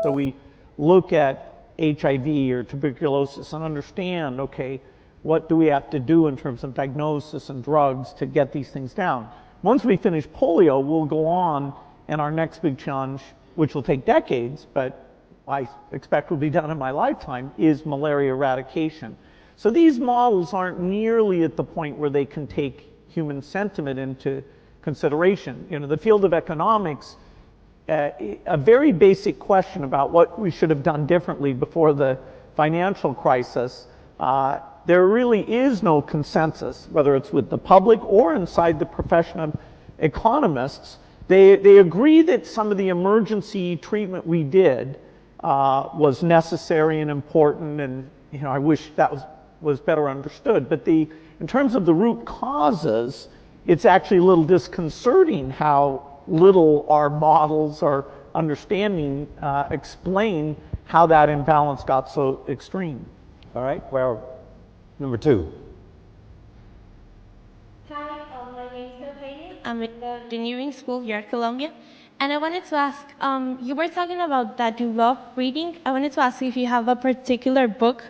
So we look at HIV or tuberculosis and understand, okay, what do we have to do in terms of diagnosis and drugs to get these things down? Once we finish polio, we'll go on, and our next big challenge, which will take decades, but I expect will be done in my lifetime, is malaria eradication. So these models aren't nearly at the point where they can take human sentiment into consideration. You know, the field of economics, a very basic question about what we should have done differently before the financial crisis, there really is no consensus, whether it's with the public or inside the profession of economists. They agree that some of the emergency treatment we did was necessary and important, and you know, I wish that was better understood. But in terms of the root causes, it's actually a little disconcerting how little our models or understanding explain how that imbalance got so extreme. All right, well, number two. Hi, my name is Eugenia. I'm in the engineering school here at Columbia. And I wanted to ask, you were talking about that you love reading. I wanted to ask if you have a particular book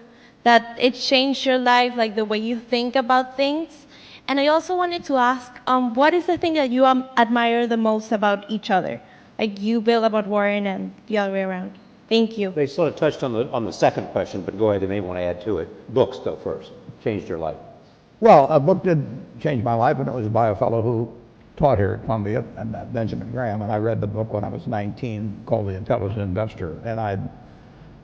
that it changed your life, like the way you think about things. And I also wanted to ask, what is the thing that you admire the most about each other? Like you, Bill, about Warren, and the other way around. Thank you. They sort of touched on the second question, but go ahead, they may want to add to it. Books, though, first. Changed your life. Well, a book did change my life, and it was by a fellow who taught here at Columbia, and Benjamin Graham, and I read the book when I was 19 called The Intelligent Investor. And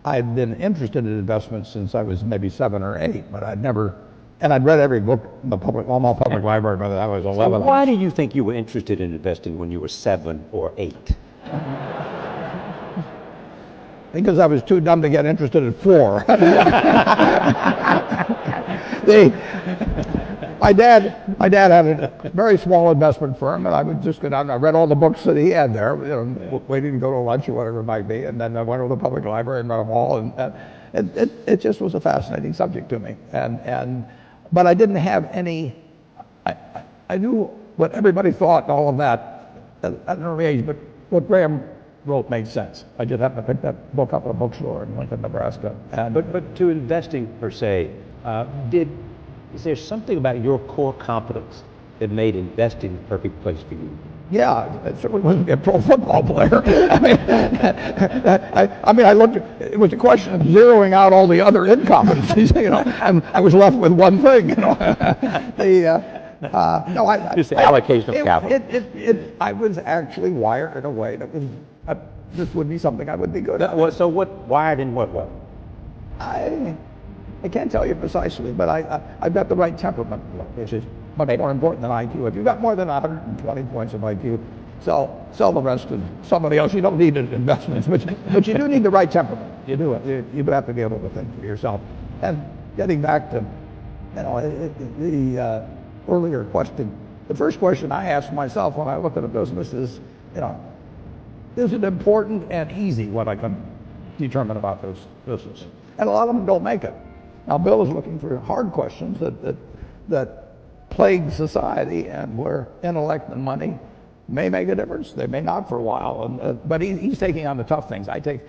I'd been interested in investments since I was maybe 7 or 8, but I'd read every book in the Omaha Public Library by the time I was 11. So why do you think you were interested in investing when you were 7 or 8? Because I was too dumb to get interested at 4. My dad had a very small investment firm, and I would just go down and I read all the books that he had there, you know, waiting to go to lunch or whatever it might be, and then I went to the public library and read them all, and it just was a fascinating subject to me. But I didn't have any. I knew what everybody thought and all of that at an early age, but what Graham wrote made sense. I just happened to pick that book up at a bookstore in Lincoln, Nebraska. But to investing per se, is there something about your core competence that made investing the perfect place for you? Yeah, it certainly wasn't be a pro football player. I looked. It was a question of zeroing out all the other incompetencies, you know, and I was left with one thing, you know. Just the allocation of capital. I was actually wired in a way that was. This would be something I would be good at. So what wired in what way? I can't tell you precisely, but I've got the right temperament, which is much more important than IQ. If you've got more than 120 points of IQ, sell the rest to somebody else. You don't need investments, but you do need the right temperament. You do it. You have to be able to think for yourself. And getting back to, the earlier question, the first question I asked myself when I looked at a business is, is it important and easy what I can determine about this business? And a lot of them don't make it. Now, Bill is looking for hard questions that plague society, and where intellect and money may make a difference. They may not for a while, but he's taking on the tough things. I take